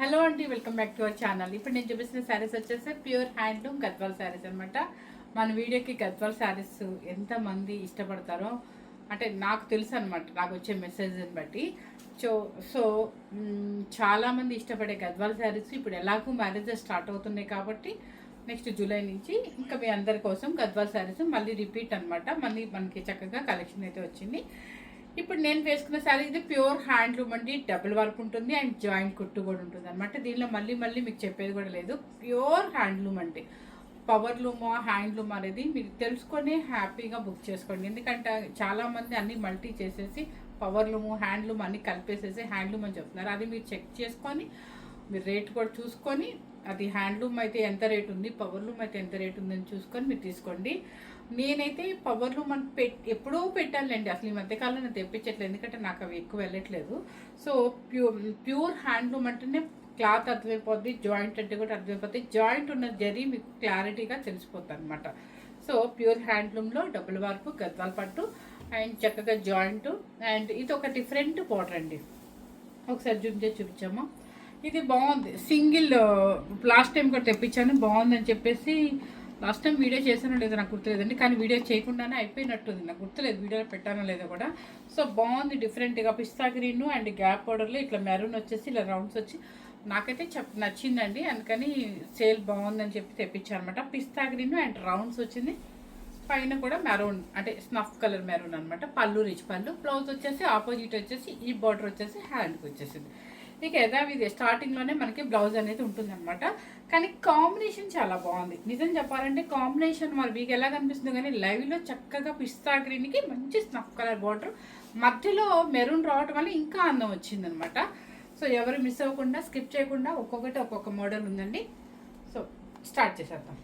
Hello అండి, welcome back to our channel. ఇప్పుడు నేను చూపిస్తున్న శారీస్ వచ్చేసి ప్యూర్ హ్యాండ్లూమ్ గద్వాల్ శారీస్ అనమాట. మన వీడియోకి గద్వాల్ శారీస్ ఎంతమంది ఇష్టపడతారో అంటే నాకు తెలుసు అనమాట, నాకు వచ్చే మెసేజ్ని బట్టి. సో సో చాలామంది ఇష్టపడే గద్వాల్ శారీస్ ఇప్పుడు ఎలాగూ మ్యారేజెస్ స్టార్ట్ అవుతున్నాయి కాబట్టి నెక్స్ట్ జూలై నుంచి ఇంకా మీ అందరి కోసం గద్వాల్ శారీస్ మళ్ళీ రిపీట్ అనమాట. మళ్ళీ మనకి చక్కగా కలెక్షన్ అయితే వచ్చింది. ఇప్పుడు నేను వేసుకున్న శారీ ఇది ప్యూర్ హ్యాండ్లూమ్ అండి. డబుల్ వర్క్ ఉంటుంది అండ్ జాయింట్ కుట్టు కూడా ఉంటుంది అనమాట. దీనిలో మళ్ళీ మీకు చెప్పేది కూడా లేదు. ప్యూర్ హ్యాండ్లూమ్ అంటే పవర్లూమా హ్యాండ్లూమ్ అనేది మీరు తెలుసుకొని హ్యాపీగా బుక్ చేసుకోండి. ఎందుకంటే చాలామంది అన్ని మల్టీ చేసేసి పవర్లూము హ్యాండ్లూమ్ అన్ని కలిపేసేసి హ్యాండ్లూమ్ అని చెప్తున్నారు. అది మీరు చెక్ చేసుకొని మీరు రేట్ కూడా చూసుకొని అది హ్యాండ్లూమ్ అయితే ఎంత రేట్ ఉంది, పవర్లూమ్ అయితే ఎంత రేట్ ఉందని చూసుకొని మీరు తీసుకోండి. నేనైతే పవర్లూమ్ అని ఎప్పుడో పెట్టానులేండి. అసలు ఈ మధ్యకాలంలో నేను తెప్పించట్లేదు, ఎందుకంటే నాకు అవి ఎక్కువ వెళ్ళట్లేదు. సో ప్యూర్ హ్యాండ్లూమ్ అంటేనే క్లాత్ అర్థమైపోద్ది, జాయింట్ అంటే కూడా అర్థమైపోద్ది. జాయింట్ ఉన్న జరీ మీకు క్లారిటీగా తెలిసిపోతుంది అనమాట. సో ప్యూర్ హ్యాండ్లూమ్లో డబుల్ వర్క్ గద్వాల్ పట్టు అండ్ చక్కగా జాయింట్. అండ్ ఇది ఒక డిఫరెంట్ బార్డర్ అండి. ఒకసారి జూమ్ చేసి చూపించామా. ఇది బాగుంది. సింగిల్ లాస్ట్ టైం కూడా తెప్పించాను, బాగుందని చెప్పేసి లాస్ట్ టైం వీడియో చేసానో లేదో నాకు గుర్తులేదండి, కానీ వీడియో చేయకుండానే అయిపోయినట్టుంది, నాకు గుర్తులేదు వీడియోలో పెట్టానో లేదో కూడా. సో బాగుంది, డిఫరెంట్గా పిస్తా గ్రీన్ అండ్ గ్యాప్ పౌడర్లో ఇట్లా మెరూన్ వచ్చేసి ఇలా రౌండ్స్ వచ్చి నాకైతే నచ్చిందండి. అందుకని సేల్ బాగుందని చెప్పి తెప్పించాను అనమాట. పిస్తా గ్రీన్ అండ్ రౌండ్స్ వచ్చింది, పైన కూడా మెరూన్ అంటే స్నఫ్ కలర్ మెరూన్ అనమాట. పళ్ళు రిచ్ పళ్ళు, బ్లౌజ్ వచ్చేసి ఆపోజిట్ వచ్చేసి ఈ బార్డర్ వచ్చేసి హ్యాండ్కి వచ్చేసింది. ఇక యథావిధి స్టార్టింగ్లోనే మనకి బ్లౌజ్ అనేది ఉంటుంది అనమాట. కానీ కాంబినేషన్ చాలా బాగుంది. నిజం చెప్పాలంటే కాంబినేషన్ మరి మీకు ఎలా కనిపిస్తుంది కానీ లైవ్లో చక్కగా పిస్తా గ్రీన్కి మంచి స్నఫ్ కలర్ బార్డర్ మధ్యలో మెరూన్ రావటం వల్ల ఇంకా అందం వచ్చిందనమాట. సో ఎవరు మిస్ అవ్వకుండా స్కిప్ చేయకుండా ఒక్కొక్కటి ఒక్కొక్క మోడల్ ఉందండి. సో స్టార్ట్ చేసేద్దాం.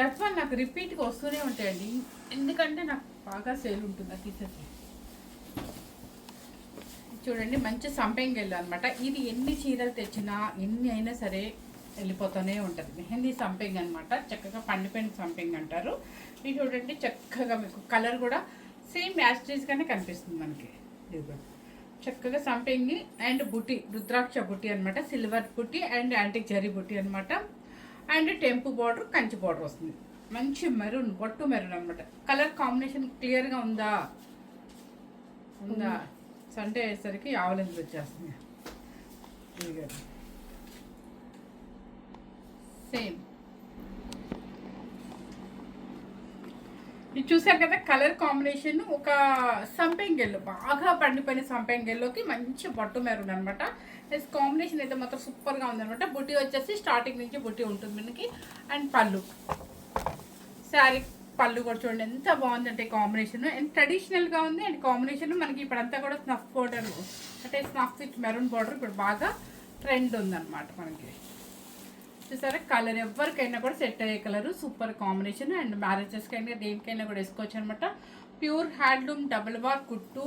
గద్వాల్ నాకు రిపీట్గా వస్తూనే ఉంటాయండి, ఎందుకంటే నాకు బాగా సేల్ ఉంటుంది. అది తీసేసి చూడండి, మంచి సంపెంగి వెళ్ళు అనమాట. ఇది ఎన్ని చీరలు తెచ్చినా ఎన్ని అయినా సరే వెళ్ళిపోతూనే ఉంటుంది. మెహందీ సంపెంగ్ అనమాట, చక్కగా పండిపోయిన సంపెంగ్ అంటారు. ఇది చూడండి, చక్కగా మీకు కలర్ కూడా సేమ్ యాస్టీజ్గానే కనిపిస్తుంది మనకి. చక్కగా సంపెంగి అండ్ బుట్టి, రుద్రాక్ష బుట్టి అనమాట, సిల్వర్ బుట్టి అండ్ యాంటిక్ జరీ బుట్టి అనమాట. అండ్ టెంపు బార్డర్, కంచి బార్డర్ వస్తుంది. మంచి మెరూన్, బొట్టు మెరూన్ అనమాట. కలర్ కాంబినేషన్ క్లియర్గా ఉందా సండే అయ్యేసరికి ఆవలింపులు వచ్చేస్తుంది. సేమ్ ఇది చూసారు కదా, కలర్ కాంబినేషన్ ఒక సంపెంగెల్లో, బాగా పండిపోయిన సంపెంగెల్లోకి మంచి బొట్టు మెరూన్ అనమాట. కాంబినేషన్ అయితే మాత్రం సూపర్గా ఉందనమాట. బుట్టి వచ్చేసి స్టార్టింగ్ నుంచి బుట్టి ఉంటుంది మనకి. అండ్ పళ్ళు, శారీ పళ్ళు కూడా చూడండి ఎంత బాగుందంటే కాంబినేషన్. అండ్ ట్రెడిషనల్గా ఉంది. అండ్ కాంబినేషన్ మనకి ఇప్పుడంతా కూడా స్నఫ్ బోర్డర్ అంటే స్నఫ్ విత్ మెరూన్ బార్డర్ ఇప్పుడు బాగా ట్రెండ్ ఉందన్నమాట మనకి. చూసారా, కలర్ ఎవరికైనా కూడా సెట్ అయ్యే కలరు, సూపర్ కాంబినేషన్. అండ్ మ్యారేజెస్కైనా దేనికైనా కూడా వేసుకోవచ్చు అనమాట. ప్యూర్ హ్యాండ్లూమ్ డబుల్ వర్క్ కుట్టు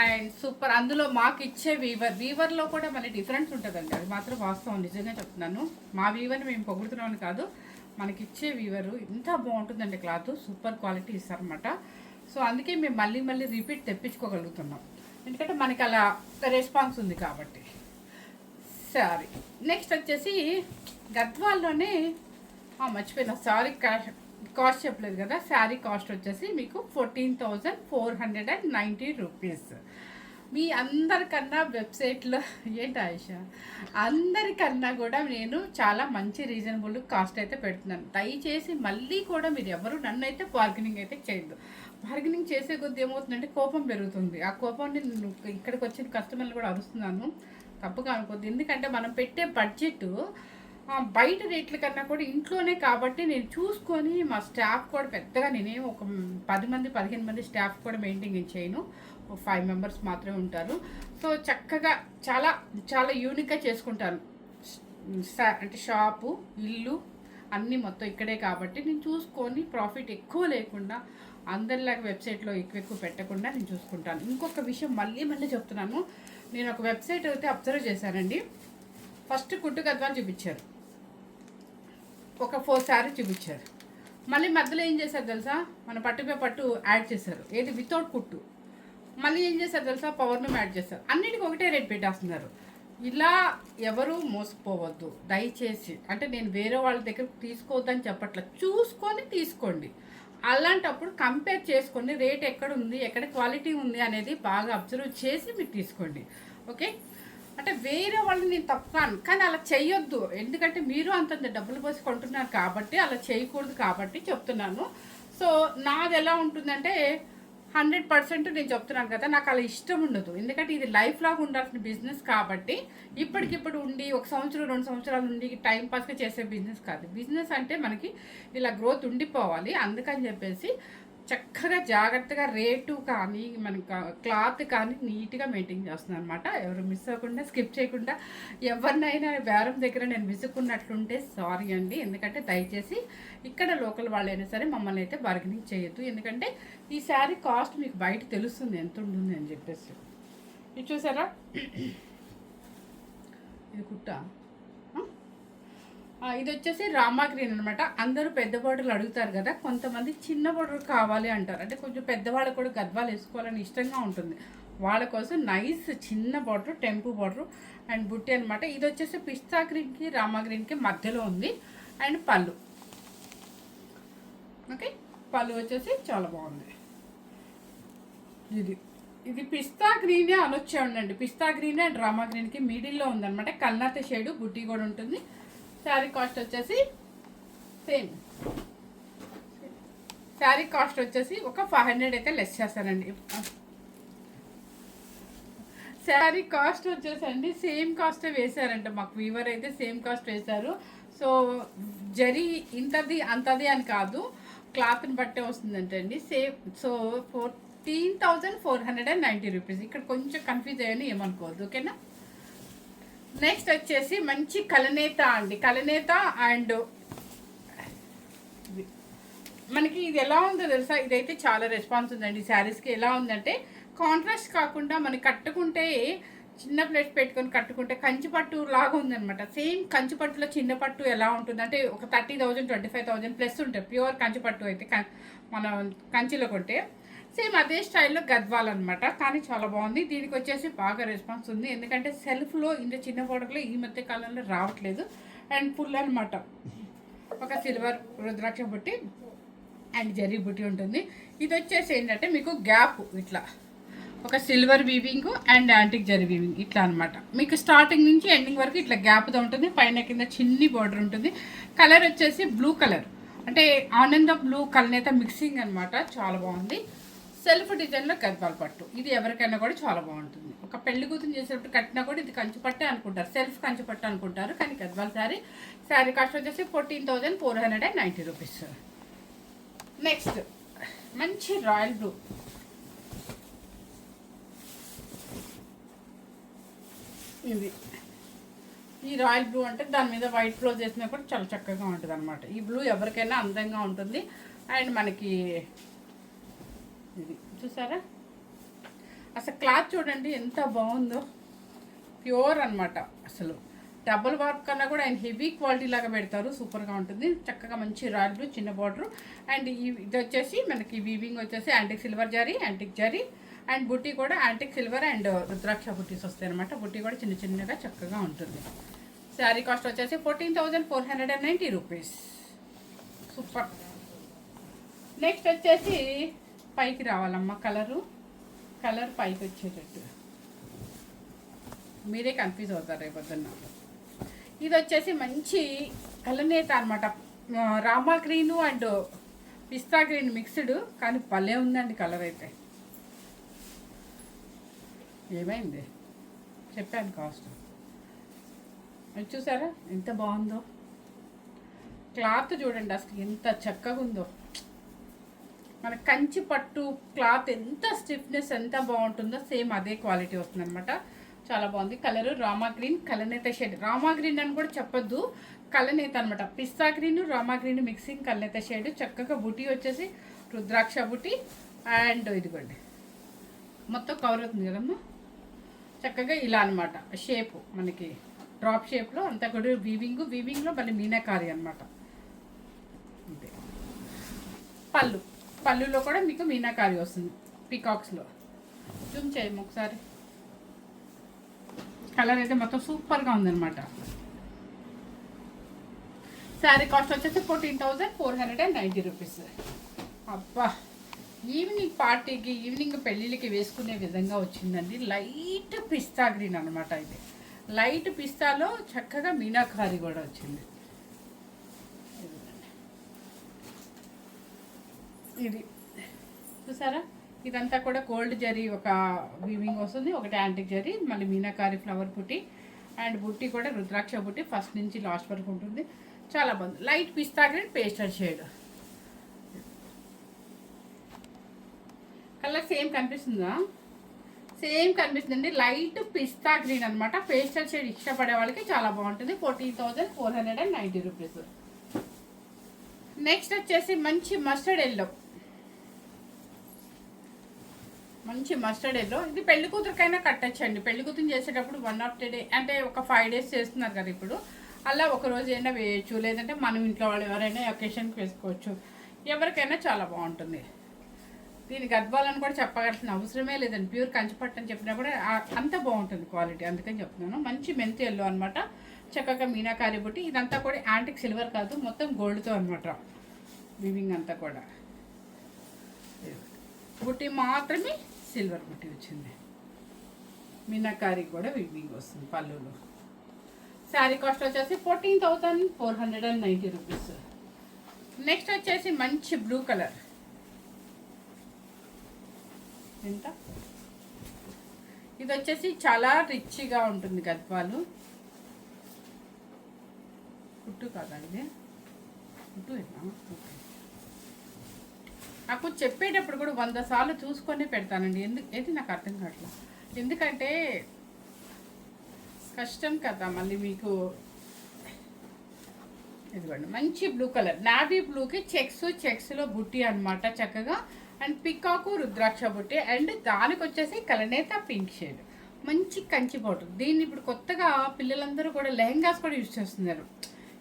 అండ్ సూపర్. అందులో మాకు ఇచ్చే వీవర్లో కూడా మళ్ళీ డిఫరెన్స్ ఉంటుందండి, అది మాత్రం వాస్తవం, నిజంగా చెప్తున్నాను. మా వీవర్ని మేము పొగుడుతున్నామని కాదు, మనకి ఇచ్చే వీవరు ఎంత బాగుంటుందండి, క్లాత్ సూపర్ క్వాలిటీ ఇస్తారనమాట. సో అందుకే మేము మళ్ళీ రిపీట్ తెప్పించుకోగలుగుతున్నాం, ఎందుకంటే మనకి అలా రెస్పాన్స్ ఉంది కాబట్టి. సారీ నెక్స్ట్ వచ్చేసి గద్వాల్లోనే మర్చిపోయిన సారీ కాస్ట్ చెప్పలేదు కదా. శారీ కాస్ట్ వచ్చేసి మీకు 14,490 రూపీస్. మీ అందరికన్నా వెబ్సైట్లో ఏంటి ఆయుష, అందరికన్నా కూడా నేను చాలా మంచి రీజనబుల్ కాస్ట్ అయితే పెడుతున్నాను. దయచేసి మళ్ళీ కూడా మీరు ఎవరు నన్ను అయితే బార్గెనింగ్ అయితే చేయొద్దు. బార్గెనింగ్ చేసే కొద్ది ఏమవుతుందంటే కోపం పెరుగుతుంది. ఆ కోపాన్ని నేను ఇక్కడికి వచ్చిన కస్టమర్లు కూడా అరుస్తున్నాను, తప్పుగా అనుకోద్దు. ఎందుకంటే మనం పెట్టే బడ్జెట్ బయట రేట్ల కన్నా కూడా ఇంట్లోనే కాబట్టి నేను చూసుకొని, మా స్టాఫ్ కూడా పెద్దగా నేనేం ఒక 10 మంది 15 మంది స్టాఫ్ కూడా మెయింటైన్ చేయను, 5 మెంబర్స్ మాత్రమే ఉంటారు. సో చక్కగా చాలా చాలా యూనిక్గా చేసుకుంటాను. అంటే షాపు, ఇల్లు అన్నీ మొత్తం ఇక్కడే కాబట్టి నేను చూసుకొని ప్రాఫిట్ ఎక్కువ లేకుండా అందరిలాగా వెబ్సైట్లో ఎక్కువ పెట్టకుండా నేను చూసుకుంటాను. ఇంకొక విషయం మళ్ళీ చెప్తున్నాను, నేను ఒక వెబ్సైట్ అయితే అబ్జర్వ్ చేశానండి. ఫస్ట్ కుట్టు గద్వాలు చూపించారు, ఒక 4 శారీ చూపించారు. మళ్ళీ మధ్యలో ఏం చేశారు తెలుసా, మన పట్టుపై పట్టు యాడ్ చేశారు, ఏది వితౌట్ కుట్టు. మళ్ళీ ఏం చేస్తారు తెలుసా, పౌర్ణమి యాడ్ చేస్తారు, అన్నిటికీ ఒకటే రేట్ పెట్టేస్తున్నారు. ఇలా ఎవరు మోసపోవద్దు దయచేసి. అంటే నేను వేరే వాళ్ళ దగ్గర తీసుకోవద్దని చెప్పట్ల, చూసుకొని తీసుకోండి. అలాంటప్పుడు కంపేర్ చేసుకొని రేట్ ఎక్కడ ఉంది, ఎక్కడ క్వాలిటీ ఉంది అనేది బాగా అబ్జర్వ్ చేసి మీరు తీసుకోండి. ఓకే, అంటే వేరే వాళ్ళని నేను తప్పుకాను, కానీ అలా చేయొద్దు. ఎందుకంటే మీరు అంతంత డబ్బులు పోసి కొంటున్నారు కాబట్టి అలా చేయకూడదు కాబట్టి చెప్తున్నాను. సో నాది ఎలా ఉంటుందంటే 100% నేను చెప్తున్నాను కదా, నాకు అలా ఇష్టం ఉండదు. ఎందుకంటే ఇది లైఫ్ లాగా ఉండాల్సిన బిజినెస్ కాబట్టి, ఇప్పటికిప్పుడు ఉండి 1 సంవత్సరం 2 సంవత్సరాలు ఉండి టైం పాస్గా చేసే బిజినెస్ కాదు. బిజినెస్ అంటే మనకి ఇలా గ్రోత్ ఉండిపోవాలి. అందుకని చెప్పేసి చక్కగా జాగ్రత్తగా రేటు కానీ మన క్లాత్ కానీ నీట్గా మెయింటైన్ చేస్తున్నాను అనమాట. ఎవరు మిస్ అవ్వకుండా, స్కిప్ చేయకుండా, ఎవరినైనా బేరం దగ్గర నేను విసుక్కున్నట్లుంటే సారీ అండి. ఎందుకంటే దయచేసి ఇక్కడ లోకల్ వాళ్ళైనా సరే మమ్మల్ని అయితే బార్గెనింగ్ చేయొద్దు. ఎందుకంటే ఈ శారీ కాస్ట్ మీకు బయట తెలుస్తుంది ఎంత ఉంటుంది అని చెప్పేసి. ఇది చూసారా, ఇది కుట్ట, ఇది వచ్చేసి రామా గ్రీన్ అనమాట. అందరూ పెద్ద బార్డర్లు అడుగుతారు కదా, కొంతమంది చిన్న బార్డర్ కావాలి అంటారు. అంటే కొంచెం పెద్దవాళ్ళు కూడా గద్వాలు వేసుకోవాలని ఇష్టంగా ఉంటుంది. వాళ్ళ కోసం నైస్ చిన్న బార్డర్, టెంపు బార్డర్ అండ్ బుట్టి అనమాట. ఇది వచ్చేసి పిస్తా గ్రీన్కి రామా గ్రీన్కి మధ్యలో ఉంది. అండ్ పళ్ళు, ఓకే, పళ్ళు వచ్చేసి చాలా బాగుంది. ఇది పిస్తా గ్రీనే అనొచ్చే ఉండండి. పిస్తా గ్రీన్ అండ్ రామా గ్రీన్కి మిడిల్లో ఉందన్నమాట. కల్నాత షేడు, బుట్టి కూడా ఉంటుంది. శారీ కాస్ట్ వచ్చేసి సేమ్. శారీ కాస్ట్ వచ్చేసి ఒక 500 అయితే లెస్ చేస్తానండి. శారీ కాస్ట్ వచ్చేసండి సేమ్ కాస్ట్ వేశారంట మాకు. వీవర్ అయితే సేమ్ కాస్ట్ వేశారు. సో జరీ ఇంతది అంతది అని కాదు, క్లాత్ని బట్టే వస్తుందంటండి సేమ్. So 14,490 rupees. ఇక్కడ కొంచెం కన్ఫ్యూజ్ అయ్యాను, ఏమనుకోవద్దు, ఓకేనా. నెక్స్ట్ వచ్చేసి మంచి కలనేత అండి. కలనేత అండ్ మనకి ఇది ఎలా ఉందో తెలుసా, ఇదైతే చాలా రెస్పాన్స్ ఉందండి. శారీస్కి ఎలా ఉందంటే కాంట్రాస్ట్ కాకుండా మనకి కట్టుకుంటే చిన్న ప్లేట్ పెట్టుకొని కట్టుకుంటే కంచిపట్టు లాగా ఉందనమాట. సేమ్ కంచిపట్టులో చిన్న పట్టు ఎలా ఉంటుందంటే ఒక 30,000 25,000 ప్లస్ ఉంటుంది ప్యూర్ కంచిపట్టు అయితే మనం కంచిలో కొంటే. సేమ్ అదే స్టైల్లో గద్వాల్ అనమాట. కానీ చాలా బాగుంది. దీనికి వచ్చేసి బాగా రెస్పాన్స్ ఉంది. ఎందుకంటే సెల్ఫ్లో ఇంత చిన్న బోర్డర్లో ఈ మధ్య కాలంలో రావట్లేదు. అండ్ ఫుల్ అనమాట. ఒక సిల్వర్ రుద్రాక్ష బుట్టి అండ్ జరీ బుట్టి ఉంటుంది. ఇది వచ్చేసి ఏంటంటే మీకు గ్యాప్ ఇట్లా ఒక silver weaving and antique zari weaving ఇట్లా అనమాట. మీకు స్టార్టింగ్ నుంచి ఎండింగ్ వరకు ఇట్లా గ్యాప్తో ఉంటుంది. పైన కింద చిన్ని బోర్డర్ ఉంటుంది. కలర్ వచ్చేసి బ్లూ కలర్, అంటే ఆనంద బ్లూ కలనేత మిక్సింగ్ అనమాట. చాలా బాగుంది. సెల్ఫ్ డిజైన్లో గద్వాల్ పట్టు. ఇది ఎవరికైనా కూడా చాలా బాగుంటుంది. ఒక పెళ్లి కూతురు చేసేటప్పుడు కట్టినా కూడా ఇది కంచి పట్టే అనుకుంటారు, సెల్ఫ్ కంచి పట్టు అనుకుంటారు. కానీ గద్వాల్ శారీ కాస్ట్ వచ్చేసి 14,490 రూపీస్. నెక్స్ట్ మంచి రాయల్ బ్లూ. ఇది ఈ రాయల్ బ్లూ అంటే దాని మీద వైట్ ఫ్లోజ్ చేసినా కూడా చాలా చక్కగా ఉంటుంది అనమాట. ఈ బ్లూ ఎవరికైనా అందంగా ఉంటుంది. అండ్ మనకి ఇది చూసారా, అసలు క్లాత్ చూడండి ఎంత బాగుందో, ప్యూర్ అనమాట. అసలు డబుల్ వర్క్ కన్నా కూడా ఆయన హెవీ క్వాలిటీ లాగా పెడతారు, సూపర్గా ఉంటుంది. చక్కగా మంచి రాయల్ బ్లూ చిన్న బార్డర్. అండ్ ఇది వచ్చేసి మనకి వీవింగ్ వచ్చేసి antique silver zari, antique zari and బుట్టి కూడా యాంటిక్ సిల్వర్ అండ్ రుద్రాక్ష బుట్టీస్ వస్తాయి అనమాట. బుట్టి కూడా చిన్న చిన్నగా చక్కగా ఉంటుంది. శారీ కాస్ట్ వచ్చేసి 14,490 రూపీస్. సూపర్. నెక్స్ట్ వచ్చేసి పైకి రావాలమ్మా, కలర్ పైకి వచ్చేటట్టు. మీరే కన్ఫ్యూజ్ అవుతారు రేపొద్దున్న. ఇది వచ్చేసి మంచి కలనేత అనమాట. Rama green and pista green mixed, కానీ భలే ఉందండి కలర్ అయితే. ఏమైంది చెప్పాను కాస్ట్. అది చూసారా ఎంత బాగుందో, క్లాత్ చూడండి అసలు ఎంత చక్కగా ఉందో. మన కంచి పట్టు క్లాత్ ఎంత స్టిఫ్నెస్ ఎంత బాగుంటుందో సేమ్ అదే క్వాలిటీ వస్తుంది అనమాట. చాలా బాగుంది. కలరు రామా గ్రీన్ కలనేత షేడ్. రామా గ్రీన్ అని కూడా చెప్పొద్దు, కలనేత అనమాట. పిస్తా గ్రీన్ రామా గ్రీన్ మిక్సింగ్ కలనేత షేడ్. చక్కగా బుటీ వచ్చేసి రుద్రాక్ష బుటీ అండ్ ఇదిగోండి మొత్తం కవర్ అవుతుంది కదమ్మా. చక్కగా ఇలా అనమాట షేపు, మనకి డ్రాప్ షేప్లో అంతా కూడా వీవింగ్లో మళ్ళీ మీనాకారి అనమాట. అంతే. పళ్ళులో కూడా మీకు మీనాకారి వస్తుంది పికాక్స్లో. జూమ్ చేయము ఒకసారి. కలర్ అయితే మొత్తం సూపర్గా ఉందన్నమాట. శారీ కాస్ట్ వచ్చేసి 14,490 రూపీస్. అబ్బా, ఈవినింగ్ పార్టీకి, ఈవినింగ్ పెళ్ళిళ్ళకి వేసుకునే విధంగా వచ్చిందండి. లైట్ పిస్తా గ్రీన్ అనమాట. ఇది లైట్ పిస్తాలో చక్కగా మీనాకారి కూడా వచ్చింది. ఇది చూసారా, ఇదంతా కూడా గోల్డ్ జరీ ఒక వీవింగ్ వస్తుంది, ఒకటి యాంటిక్ జరీ, మళ్ళీ మీనాకారి ఫ్లవర్ బుట్టి అండ్ బుట్టి కూడా రుద్రాక్ష బుట్టి ఫస్ట్ నుంచి లాస్ట్ వరకు ఉంటుంది. చాలా బాగుంది. లైట్ పిస్తా green pastel shade. Colour same కనిపిస్తుందా? సేమ్ కనిపిస్తుందండి. లైట్ పిస్తా గ్రీన్ అనమాట. పేస్టల్ షేడ్ ఇష్టపడే వాళ్ళకి చాలా బాగుంటుంది. 14,490 రూపీస్. నెక్స్ట్ వచ్చేసి మంచి మస్టర్డ్ ఎల్లో. మంచి మస్టర్డ్ ఎల్లో. ఇది పెళ్లి కూతురికైనా కట్టచ్చండి. పెళ్లి కూతురు చేసేటప్పుడు 1 ఆఫ్ డే అంటే ఒక 5 days చేస్తున్నారు కదా ఇప్పుడు, అలా ఒక రోజు అయినా వేయచ్చు, లేదంటే మనం ఇంట్లో వాళ్ళు ఎవరైనా ఒకేషన్కి వేసుకోవచ్చు. ఎవరికైనా చాలా బాగుంటుంది. దీని గద్వాలని కూడా చెప్పగలసిన అవసరమే లేదండి. ప్యూర్ కంచిపట్టు అని చెప్పినా కూడా అంత బాగుంటుంది క్వాలిటీ, అందుకని చెప్తున్నాను. మంచి మెంతి ఎల్లో అనమాట. చక్కగా మీనాకారి బుట్టి. ఇదంతా కూడా యాంటిక్ సిల్వర్ కాదు, మొత్తం గోల్డ్తో అనమాట వివింగ్ అంతా కూడా. బుట్టి మాత్రమే సిల్వర్ బుట్టి వచ్చింది. మీనాకారి కూడా వివింగ్ వస్తుంది పళ్ళులో. శారీ కాస్ట్ వచ్చేసి 14,490 రూపీస్. నెక్స్ట్ వచ్చేసి మంచి బ్లూ కలర్. ఎంత? ఇది వచ్చేసి చాలా రిచ్గా ఉంటుంది గద్వాలు. కుట్టు కాదా ఇది? కుట్టు నాకు చెప్పేటప్పుడు కూడా 100 సార్లు చూసుకొని పెడతానండి. ఏది నాకు అర్థం కావట్లేదు. ఎందుకంటే కష్టం కదా మళ్ళీ మీకు. ఇదిగోండి మంచి బ్లూ కలర్, నావీ బ్లూకి చెక్స్లో బుట్టి అనమాట చక్కగా. అండ్ పికాకు రుద్రాక్ష బుట్టి. అండ్ దానికి వచ్చేసి కలనేత పింక్ షేడ్. మంచి కంచి బార్డర్. దీన్ని ఇప్పుడు కొత్తగా పిల్లలందరూ కూడా లెహెంగాస్ కూడా యూజ్ చేస్తున్నారు.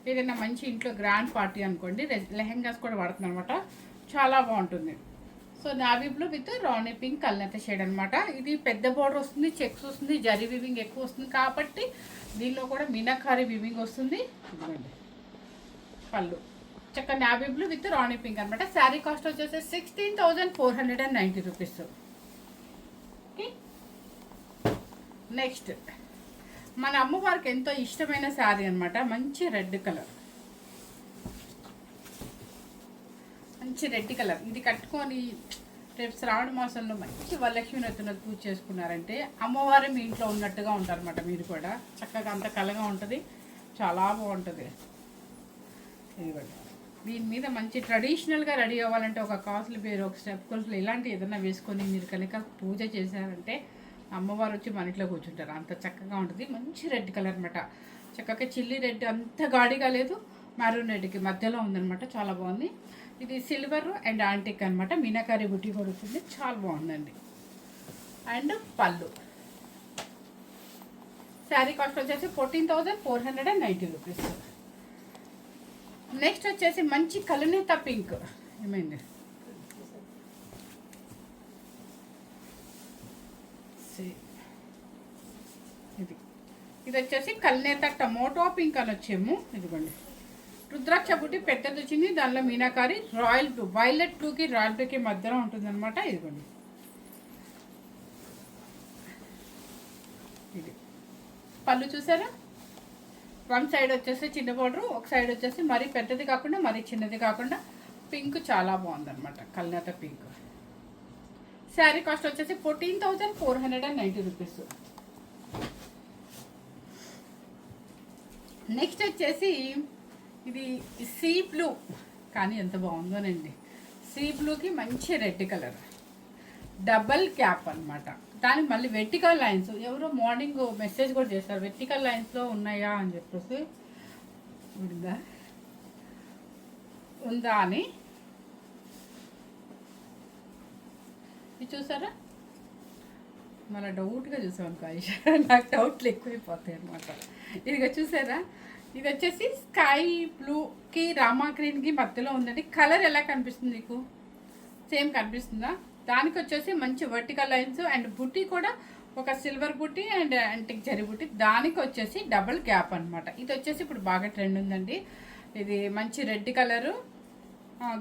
ఏదైనా మంచి ఇంట్లో గ్రాండ్ పార్టీ అనుకోండి, లెహెంగాస్ కూడా వాడుతున్నారు అనమాట. చాలా బాగుంటుంది. సో నావీ బ్లూ విత్ రాణి పింక్ కలనేత షేడ్ అనమాట. ఇది పెద్ద బార్డర్ వస్తుంది, చెక్స్ వస్తుంది, జరీ వివింగ్ ఎక్కువ వస్తుంది కాబట్టి దీనిలో కూడా మీనాకారి వివింగ్ వస్తుంది. ఇదిగోండి పళ్ళు చక్క నావీ బ్లూ విత్ రాణి పింక్ అనమాట. శారీ కాస్ట్ వచ్చేసి 16,490 రూపీస్. నెక్స్ట్ మన అమ్మవారికి ఎంతో ఇష్టమైన శారీ అనమాట. మంచి రెడ్ కలర్. మంచి రెడ్ కలర్. ఇది కట్టుకొని రేపు శ్రావణ మాసంలో మంచి వరలక్ష్మి వ్రతం పూజ చేసుకున్నారంటే అమ్మవారి మీ ఇంట్లో ఉన్నట్టుగా ఉంటారన్నమాట. మీరు కూడా చక్కగా అంత కలగా ఉంటుంది, చాలా బాగుంటుంది. ఇదిగోండి దీని మీద మంచి ట్రెడిషనల్గా రెడీ అవ్వాలంటే ఒక కాసులు పేరు, ఒక స్టెప్ కొలుసులు ఇలాంటి ఏదైనా వేసుకొని మీరు కనుక పూజ చేశారంటే అమ్మవారు వచ్చి మన ఇంట్లో కూర్చుంటారు. అంత చక్కగా ఉంటుంది. మంచి రెడ్ కలర్ అనమాట. చక్కగా చిల్లీ రెడ్, అంత గాడిగా లేదు, మెరూన్ రెడ్కి మధ్యలో ఉందనమాట. చాలా బాగుంది. ఇది సిల్వర్ అండ్ యాంటిక్ అనమాట. మీనాకారి బుట్టి కూడా ఉంటుంది. చాలా బాగుందండి. అండ్ పళ్ళు. శారీ కాస్ట్ వచ్చేసి 14,490 రూపీస్. నెక్స్ట్ వచ్చేసి మంచి కలనేత పింక్. ఏమైంది? ఇది వచ్చేసి కలనేత టమోటో పింక్ అని వచ్చేమో. ఇదిగోండి రుద్రాక్ష బుట్టి పెద్దది వచ్చింది. దానిలో మీనాకారి రాయల్ బ్లూ, వైలెట్ బ్లూకి రాయల్ బ్లూకి మధ్యలో ఉంటుంది అనమాట. ఇదిగోండి ఇది పళ్ళు చూసారా? వన్ సైడ్ వచ్చేసి చిన్న బార్డర్, ఒక సైడ్ వచ్చేసి మరీ పెద్దది కాకుండా మరీ చిన్నది కాకుండా పింక్ చాలా బాగుందన్నమాట. కలనేత పింక్. శారీ కాస్ట్ వచ్చేసి 14,490 రూపీస్. నెక్స్ట్ వచ్చేసి ఇది సీ బ్లూ, కానీ ఎంత బాగుందోనండి. సీ బ్లూకి మంచి రెడ్ కలర్, డబల్ క్యాప్ అనమాట. దానికి మళ్ళీ వెర్టికల్ లైన్స్. ఎవరో మార్నింగ్ మెసేజ్ కూడా చేస్తారు, వెర్టికల్ లైన్స్లో ఉన్నాయా అని చెప్పేసి. ఉందా అని ఇది చూసారా? మళ్ళీ డౌట్గా చూసాం అనుకో, నాకు డౌట్లు ఎక్కువైపోతాయి అనమాట. ఇదిగా చూసారా? ఇది వచ్చేసి స్కై బ్లూకి రామా గ్రీన్కి మధ్యలో ఉందండి. కలర్ ఎలా కనిపిస్తుంది మీకు? సేమ్ కనిపిస్తుందా? దానికి వచ్చేసి మంచి వర్టికల్ లైన్స్ అండ్ బుట్టి కూడా ఒక సిల్వర్ బుట్టి అండ్ యాంటిక్ జరీ బుట్టి. దానికి వచ్చేసి డబుల్ గ్యాప్ అనమాట. ఇది వచ్చేసి ఇప్పుడు బాగా ట్రెండ్ ఉందండి. ఇది మంచి రెడ్ కలరు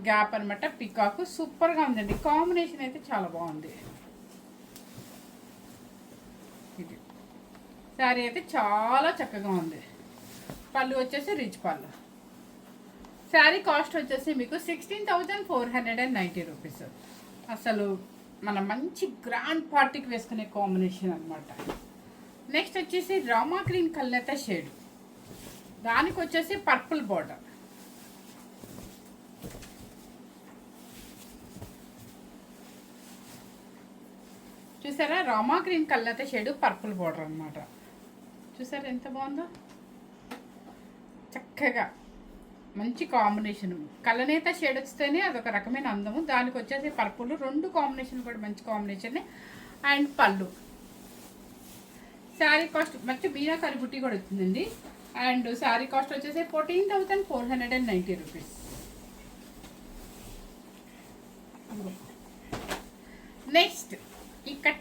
గ్యాప్ అనమాట. పికాకు సూపర్గా ఉందండి. కాంబినేషన్ అయితే చాలా బాగుంది. ఇది శారీ అయితే చాలా చక్కగా ఉంది. పళ్ళు వచ్చేసి రిచ్ పళ్ళు. శారీ కాస్ట్ వచ్చేసి మీకు 16,490 రూపీస్. అసలు మన మంచి గ్రాండ్ పార్టీకి వేసుకునే కాంబినేషన్ అనమాట. నెక్స్ట్ వచ్చేసి రామా గ్రీన్ కల్నేత షేడ్, దానికి వచ్చేసి పర్పుల్ బార్డర్. చూసారా, రామా గ్రీన్ కల్నేత షేడ్ పర్పుల్ బార్డర్ అనమాట. చూసారా ఎంత బాగుందో, చక్కగా మంచి కాంబినేషన్. కలనేత షేడ్ వస్తేనే అదొక రకమైన అందము. దానికి వచ్చేసి పర్పుల్, రెండు కాంబినేషన్ కూడా మంచి కాంబినేషన్. అండ్ పళ్ళు. శారీ కాస్ట్ మంచి మీనాకరి బుట్టి కూడా వచ్చిందండి. అండ్ శారీ కాస్ట్ వచ్చేసి 14,490 రూపీస్. నెక్స్ట్ ఇక్కడ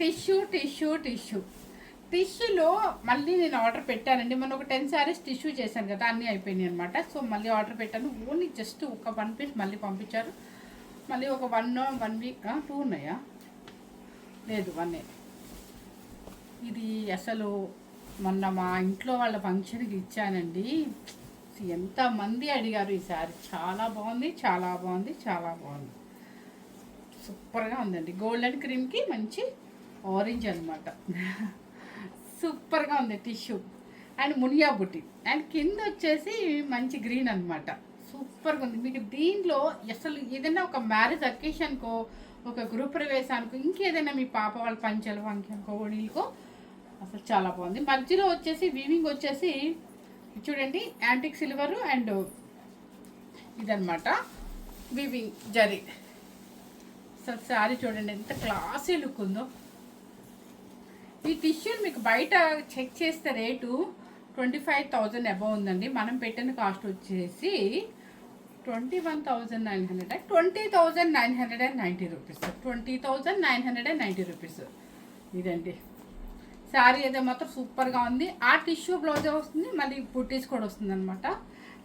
టిష్యూలో మళ్ళీ నేను ఆర్డర్ పెట్టానండి. మొన్న ఒక 10 శారీస్ టిష్యూ చేశాను కదా, అన్నీ అయిపోయినాయి అనమాట. సో మళ్ళీ ఆర్డర్ పెట్టాను. ఓన్లీ జస్ట్ ఒక 1 పీస్ మళ్ళీ పంపించారు. మళ్ళీ ఒక 1 వీక్ 2 ఉన్నాయా, లేదు 1. ఇది అసలు మొన్న మా ఇంట్లో వాళ్ళ ఫంక్షన్కి ఇచ్చానండి. ఎంతమంది అడిగారు ఈ శారీ. చాలా బాగుంది, చాలా బాగుంది, చాలా బాగుంది. సూపర్గా ఉందండి. గోల్డెన్ క్రీమ్కి మంచి ఆరెంజ్ అనమాట. సూపర్గా ఉంది టిష్యూ. అండ్ మునియా బుట్టి. అండ్ కింద వచ్చేసి మంచి గ్రీన్ అనమాట. సూపర్గా ఉంది. మీకు దీంట్లో అసలు ఏదైనా ఒక మ్యారేజ్ అకేషన్కో, ఒక గృహ ప్రవేశానికో, ఇంకేదైనా మీ పాప వాళ్ళ పంచలు ఫంక్షన్కో, ఒడికో అసలు చాలా బాగుంది. మధ్యలో వచ్చేసి వీవింగ్ వచ్చేసి చూడండి యాంటిక్ సిల్వరు అండ్ ఇదనమాట వీవింగ్ జరీ. అసలు శారీ చూడండి ఎంత క్లాసీ లుక్ ఉందో. ఈ టిష్యూని మీకు బయట చెక్ చేస్తే రేటు 25,000 అబౌవ్ ఉందండి. మనం పెట్టిన కాస్ట్ వచ్చేసి 21,900, 20,990 రూపీస్. 20,990 రూపీస్ ఇదండి. శారీ అయితే మాత్రం సూపర్గా ఉంది. ఆ టిష్యూ బ్లౌజే వస్తుంది, మళ్ళీ బుట్టీస్ కూడా వస్తుంది అనమాట.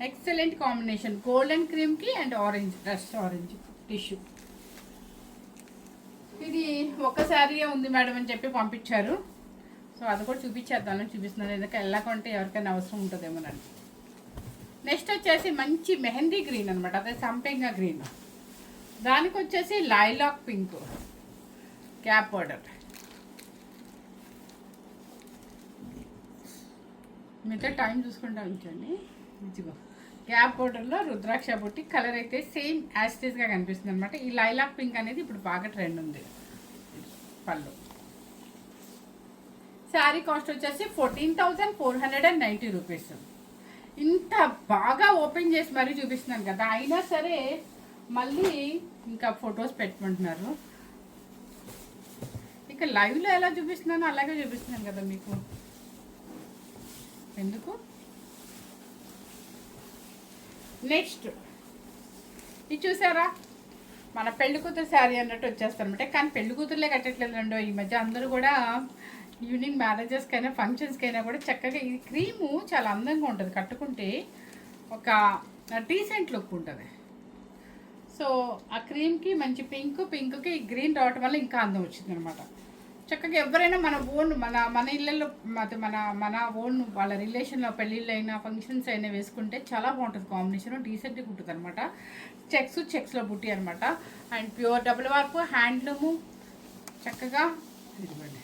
Excellent combination. గోల్డెన్ క్రీమ్కి and orange, dust orange tissue. ఇది ఒక శారీయే ఉంది మేడం అని చెప్పి పంపించారు. సో అది కూడా చూపించేద్దామని చూపిస్తున్నాను, ఎందుకంటే వెళ్ళకుంటే ఎవరికైనా అవసరం ఉంటుందేమోనండి. నెక్స్ట్ వచ్చేసి మంచి మెహందీ గ్రీన్ అనమాట, అదే సంపెంగ గ్రీన్. దానికి వచ్చేసి లైలాక్ పింక్ క్యాప్ బార్డర్. మిగతా టైం చూసుకుంటా ఉంచండి. ఇదిగో గ్యాప్ బోర్డర్లో రుద్రాక్ష బుట్టి. కలర్ అయితే సేమ్ యాస్టేజ్గా కనిపిస్తుంది అనమాట. ఈ లైలాక్ పింక్ అనేది ఇప్పుడు బాగా ట్రెండ్ ఉంది. పళ్ళు. శారీ కాస్ట్ వచ్చేసి 14,490 రూపీస్. ఇంత బాగా ఓపెన్ చేసి మరీ చూపిస్తున్నాను కదా, అయినా సరే మళ్ళీ ఇంకా ఫొటోస్ పెట్టుకుంటున్నారు. ఇక లైవ్లో ఎలా చూపిస్తున్నానో అలాగే చూపిస్తున్నాను కదా మీకు. ఎందుకు? నెక్స్ట్ ఇది చూసారా, మన పెళ్లి కూతురు శారీ అన్నట్టు వచ్చేస్తారనమాట. కానీ పెళ్లి కూతురులే కట్టట్లేదు రండి ఈ మధ్య. అందరూ కూడా ఈవినింగ్ మ్యారేజెస్కైనా ఫంక్షన్స్కైనా కూడా చక్కగా ఈ క్రీము చాలా అందంగా ఉంటుంది. కట్టుకుంటే ఒక డీసెంట్ లుక్ ఉంటుంది. సో ఆ క్రీమ్కి మంచి పింక్కి గ్రీన్ రావటం వల్ల ఇంకా అందం వచ్చింది అనమాట. చక్కగా ఎవరైనా మన ఓన్ మన ఇళ్ళల్లో మన ఓన్ వాళ్ళ రిలేషన్లో పెళ్ళిళ్ళు అయినా ఫంక్షన్స్ అయినా వేసుకుంటే చాలా బాగుంటుంది. కాంబినేషన్ డీసెంట్గా ఉంటుంది అనమాట. చెక్స్లో బుట్టి అనమాట. And pure double work handloom చక్కగా ఇదిగోండి.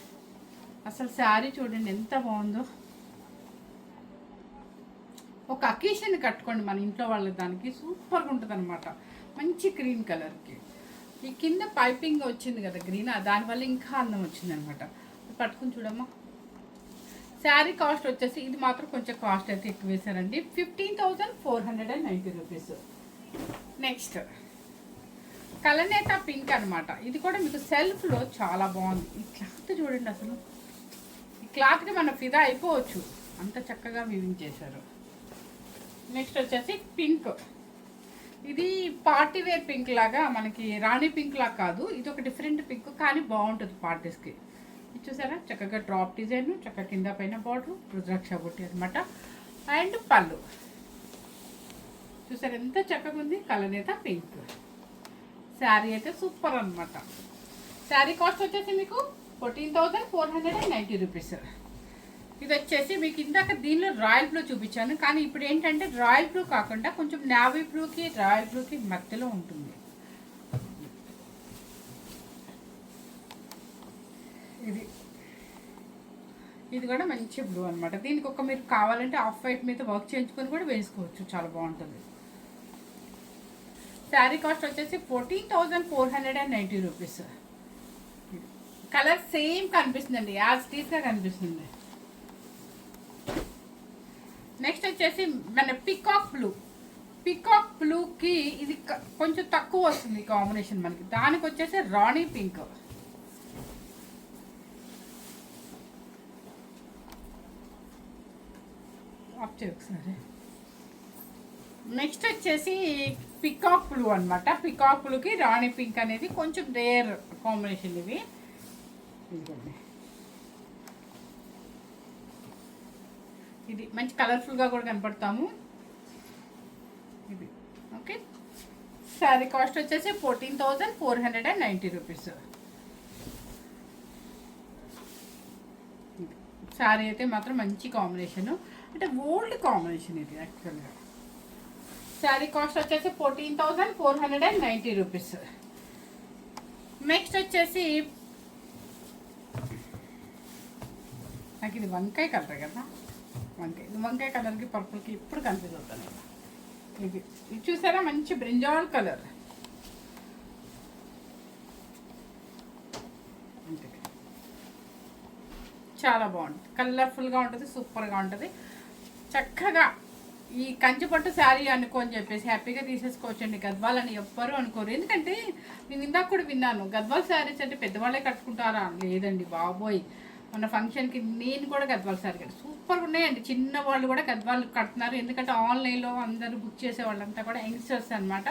అసలు శారీ చూడండి ఎంత బాగుందో. ఒక అకేషన్ కట్టుకోండి మన ఇంట్లో వాళ్ళ దానికి సూపర్గా ఉంటుంది అనమాట. మంచి గ్రీన్ కలర్కి ఈ కింద పైపింగ్ వచ్చింది కదా గ్రీన్, దానివల్ల ఇంకా అందం వచ్చింది అనమాట. పట్టుకుని చూడమ్మా. శారీ కాస్ట్ వచ్చేసి ఇది మాత్రం కొంచెం కాస్ట్ అయితే ఎక్కువ వేశారండి. 15,490 రూపీస్. నెక్స్ట్ కలనేత పింక్ అనమాట. ఇది కూడా మీకు సెల్ఫ్లో చాలా బాగుంది. ఈ క్లాత్ చూడండి, అసలు ఈ క్లాత్కి మనం ఫిదా అయిపోవచ్చు, అంత చక్కగా వీవింగ్ చేశారు. నెక్స్ట్ వచ్చేసి పింక్. ఇది పార్టీ వేర్ పింక్ లాగా, మనకి రాణి పింక్ లాగా కాదు, ఇది ఒక డిఫరెంట్ పింక్ కానీ బాగుంటుంది పార్టీస్కి. ఇది చూసారా చక్కగా డ్రాప్ డిజైన్, చక్కగా కింద పైన బార్డర్, రుద్రాక్ష బుట్టి అనమాట. అండ్ పళ్ళు చూసారు ఎంత చక్కగా ఉంది, కలర్ అయితే పింక్. శారీ అయితే సూపర్ అనమాట. శారీ కాస్ట్ వచ్చేసి మీకు 14,490 రూపీస్. ఇది వచ్చేసి మీకు ఇందాక దీనిలో రాయల్ బ్లూ చూపించాను, కానీ ఇప్పుడు ఏంటంటే రాయల్ బ్లూ కాకుండా కొంచెం నావీ బ్లూకి రాయల్ బ్లూకి మధ్యలో ఉంటుంది. ఇది కూడా మంచి బ్లూ అనమాట. దీనికి ఒక మీరు కావాలంటే ఆఫ్ వైట్ మీద వర్క్ చేయించుకొని కూడా వేసుకోవచ్చు, చాలా బాగుంటుంది. శారీ కాస్ట్ వచ్చేసి 14,490 రూపీస్. కలర్ సేమ్ కనిపిస్తుందండి, యాజ్ టీస్గా కనిపిస్తుంది. నెక్స్ట్ వచ్చేసి మన పికాక్ బ్లూ. పికాక్ బ్లూకి ఇది కొంచెం తక్కువ వస్తుంది కాంబినేషన్ మనకి. దానికి వచ్చేసి రాణి పింక్. ఒకసారి నెక్స్ట్ వచ్చేసి పికాక్ బ్లూ అనమాట. పికాక్ బ్లూకి రాణి పింక్ అనేది కొంచెం రేర్ కాంబినేషన్. ఇవి ఇది మంచి కలర్ఫుల్గా కూడా కనపడతాము. ఇది ఓకే. శారీ కాస్ట్ వచ్చేసి 14,490 రూపీస్. శారీ అయితే మాత్రం మంచి కాంబినేషను, అంటే ఓల్డ్ కాంబినేషన్ ఇది యాక్చువల్గా. శారీ కాస్ట్ వచ్చేసి 14,490 రూపీస్. నెక్స్ట్ వచ్చేసి నాకు ఇది వంకాయ కలర్ కదా, వంకాయ కలర్కి పర్పుల్కి ఇప్పుడు కన్ఫ్యూజ్ అవుతాను. ఇది చూసారా మంచి బ్రింజాల్ కలర్. చాలా బాగుంటుంది, కలర్ఫుల్గా ఉంటుంది, సూపర్గా ఉంటుంది. చక్కగా ఈ కంచిపట్టు శారీ అనుకోని చెప్పేసి హ్యాపీగా తీసేసుకోవచ్చండి. గద్వాలని ఎవ్వరు అనుకోరు, ఎందుకంటే నేను ఇందాక కూడా విన్నాను గద్వాల్ శారీస్ అంటే పెద్దవాళ్ళే కట్టుకుంటారా. లేదండి బాబోయ్, మన ఫంక్షన్కి నేను కూడా గద్వాల్ శారీ కట్టి సూపర్గా ఉన్నాయండి. చిన్న వాళ్ళు కూడా గద్వాలు కడుతున్నారు, ఎందుకంటే ఆన్లైన్లో అందరూ బుక్ చేసే వాళ్ళంతా కూడా యంగ్స్టర్స్ అనమాట.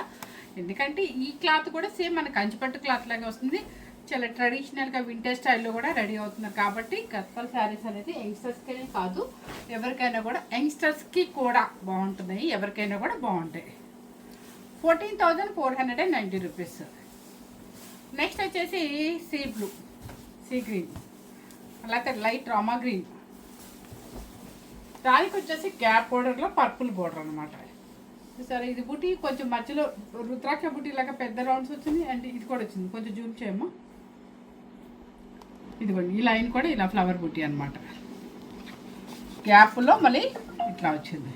ఎందుకంటే ఈ క్లాత్ కూడా సేమ్ మన కంచిపట్టు క్లాత్ లాగా వస్తుంది, చాలా ట్రెడిషనల్గా వింటేజ్ స్టైల్లో కూడా రెడీ అవుతున్నారు. కాబట్టి గద్వాల్ శారీస్ అనేది యంగ్స్టర్స్కే కాదు, ఎవరికైనా కూడా, యంగ్స్టర్స్కి కూడా బాగుంటున్నాయి, ఎవరికైనా కూడా బాగుంటాయి. 14,490 రూపీస్. నెక్స్ట్ వచ్చేసి సీ బ్లూ, సీ గ్రీన్, అలాగే లైట్ రామా గ్రీన్. దానికి వచ్చేసి గ్యాప్ బోర్డర్లో పర్పుల్ బోర్డర్ అనమాట. సరే ఇది బుటీ కొంచెం మధ్యలో రుద్రాక్ష బుటీ లాగా పెద్ద రౌండ్స్ వచ్చింది, అండ్ ఇది కూడా వచ్చింది, కొంచెం జూమ్ చేయమ్మా. ఇదిగోండి ఈ లైన్ కూడా ఇలా ఫ్లవర్ బుటీ అనమాట. గ్యాప్లో మళ్ళీ ఇట్లా వచ్చింది,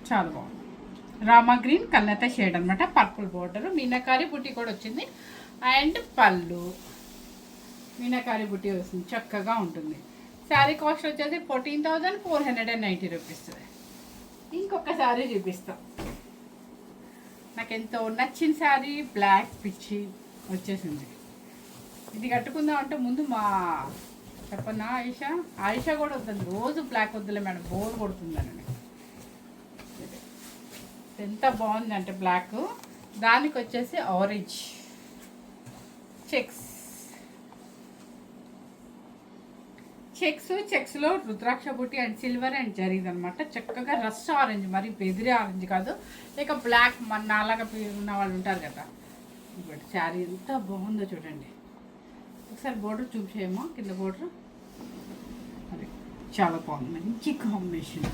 చాలా బాగుంది. రామా గ్రీన్ కల్నేత షేడ్ అనమాట, పర్పుల్ బోర్డర్, మీనాకారి బుటీ కూడా వచ్చింది. అండ్ పళ్ళు మీనాకారి బుటీ వస్తుంది, చక్కగా ఉంటుంది. శారీ కాస్ట్ వచ్చేసి 14,490 రూపీస్. ఇంకొక శారీ చూపిస్తాం, నాకు ఎంతో నచ్చిన శారీ, బ్లాక్ పిచ్చి వచ్చేసింది. ఇది కట్టుకుందాం అంటే ముందు మా చెప్పన్నా ఆయిషా కూడా వద్దండి, రోజు బ్లాక్ వద్దులే మేడం బోర్ కొడుతుందని. ఎంత బాగుందంటే బ్లాక్, దానికి వచ్చేసి ఆరెంజ్ చెక్స్లో రుద్రాక్ష బుట్టి అండ్ సిల్వర్ అండ్ జరీది అనమాట. చక్కగా రస్ ఆరెంజ్, మరి బెదిరే ఆరెంజ్ కాదు, లేక బ్లాక్ మన నాలాగా ఉన్న వాళ్ళు ఉంటారు కదా. ఇప్పుడు శారీ ఎంత బాగుందో చూడండి, ఒకసారి బోర్డర్ చూసేయమ్మా, కింద బోర్డర్ అది చాలా బాగుంది, మంచి కాంబినేషన్.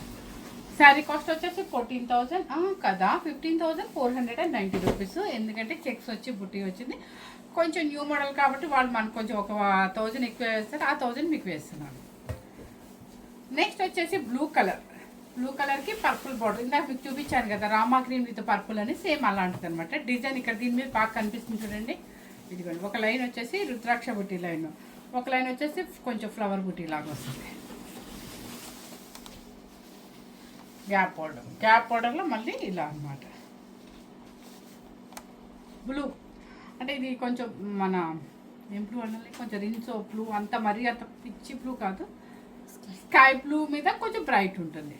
శారీ కాస్ట్ వచ్చేసి 14,000 కదా 15,490 రూపీస్. ఎందుకంటే చెక్స్ వచ్చి బుట్టి వచ్చింది, కొంచెం న్యూ మోడల్ కాబట్టి వాళ్ళు మనకు కొంచెం ఒక 1,000 ఎక్కువ వేస్తారు, ఆ 1,000 మీకు వేస్తున్నాను. నెక్స్ట్ వచ్చేసి బ్లూ కలర్కి పర్పుల్ బార్డర్. ఇందాక మీకు చూపించాను కదా రామా గ్రీన్ విత్ పర్పుల్ అని, సేమ్ అలాంటిది అనమాట. డిజైన్ ఇక్కడ దీని మీద బాగా కనిపిస్తుంది చూడండి. ఇదిగోండి ఒక లైన్ వచ్చేసి రుద్రాక్ష బుట్టి లైన్, ఒక లైన్ వచ్చేసి కొంచెం ఫ్లవర్ బుట్టి లాగా వస్తుంది. గ్యాప్ బోర్డర్లో మళ్ళీ ఇలా అనమాట. బ్లూ అంటే ఇది కొంచెం మన ఏం బ్లూ అనాలి, కొంచెం రిన్సో బ్లూ, అంత మరీ అంత పిచ్చి బ్లూ కాదు, స్కై బ్లూ మీద కొంచెం బ్రైట్ ఉంటుంది.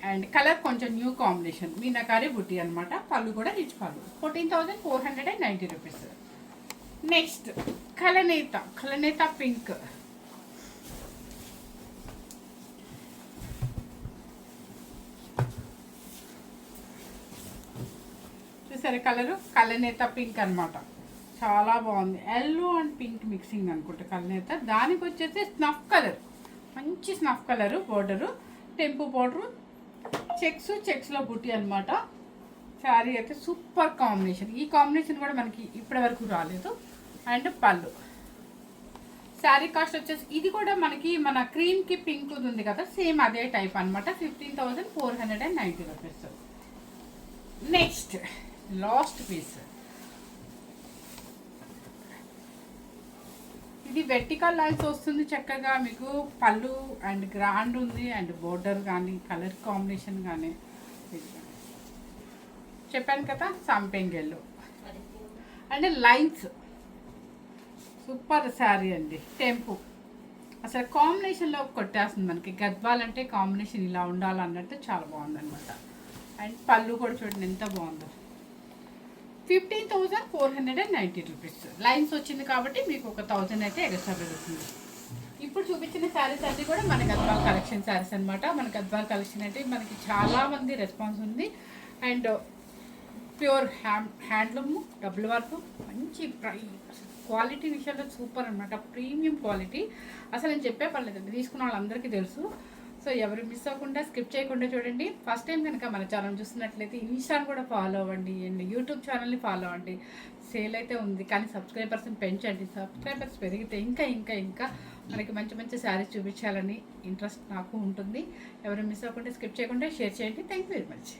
అండ్ కలర్ కొంచెం న్యూ కాంబినేషన్ మీనాకారి బుట్టి అనమాట. పళ్ళు కూడా రిచ్ పళ్ళు. 14,490 రూపీస్. నెక్స్ట్ కలనేత పింక్. చూసారా కలరు? కలనేత పింక్ అనమాట. చాలా బాగుంది. ఎల్లో అండ్ పింక్ మిక్సింగ్ అనుకుంటా కలనేత. దానికి వచ్చేసి స్నఫ్ కలర్, మంచి స్నఫ్ కలరు. బోర్డరు టెంపు బోర్డరు, చెక్స్లో బుట్టి అనమాట. శారీ అయితే సూపర్ కాంబినేషన్. ఈ కాంబినేషన్ కూడా మనకి ఇప్పటి వరకు రాలేదు. అండ్ పళ్ళు. శారీ కాస్ట్ వచ్చేసి ఇది కూడా మనకి మన క్రీమ్కి పింక్ ఉంది కదా, సేమ్ అదే టైప్ అనమాట. 15,490 రూపీస్. Next last piece. ఇది వెర్టికల్ లైన్స్ వస్తుంది చక్కగా మీకు. పళ్ళు అండ్ గ్రాండ్ ఉంది. అండ్ బోర్డర్ కానీ కలర్ కాంబినేషన్ కానీ చెప్పాను కదా, సంపెంగెల్లో అండ్ లైన్స్. సూపర్ శారీ అండి. టెంపు అసలు కాంబినేషన్లో కొట్టేస్తుంది మనకి. గద్వాలంటే కాంబినేషన్ ఇలా ఉండాలన్నట్టు చాలా బాగుందన్నమాట. అండ్ పళ్ళు కూడా చూడండి ఎంత బాగుందో. 15,490 రూపీస్. లైన్స్ వచ్చింది కాబట్టి మీకు ఒక 1000 అయితే ఎక్స్ట్రా పెరుగుతుంది. ఇప్పుడు చూపించిన శారీస్ అన్నీ కూడా మన గద్వాల్ కలెక్షన్ శారీస్ అనమాట. మన గద్వాల్ కలెక్షన్ అంటే మనకి చాలామంది రెస్పాన్స్ ఉంది. And pure handloom, double work, మంచి క్వాలిటీ విషయంలో సూపర్ అనమాట. Premium quality. అసలు నేను చెప్పే పర్లేదండి, తీసుకున్న వాళ్ళందరికీ తెలుసు. సో ఎవరు మిస్ అవ్వకుండా స్కిప్ చేయకుండా చూడండి. ఫస్ట్ టైం కనుక మన ఛానల్ చూస్తున్నట్లయితే ఇన్స్టాని కూడా ఫాలో అవ్వండి. అండ్ యూట్యూబ్ ఛానల్ని ఫాలో అవ్వండి. సేల్ అయితే ఉంది కానీ సబ్స్క్రైబర్స్ని పెంచండి. సబ్స్క్రైబర్స్ పెరిగితే ఇంకా ఇంకా ఇంకా మనకి మంచి మంచి శారీస్ చూపించాలని ఇంట్రెస్ట్ నాకు ఉంటుంది. ఎవరు మిస్ అవ్వకుండా స్కిప్ చేయకుండా షేర్ చేయండి. Thank you very much.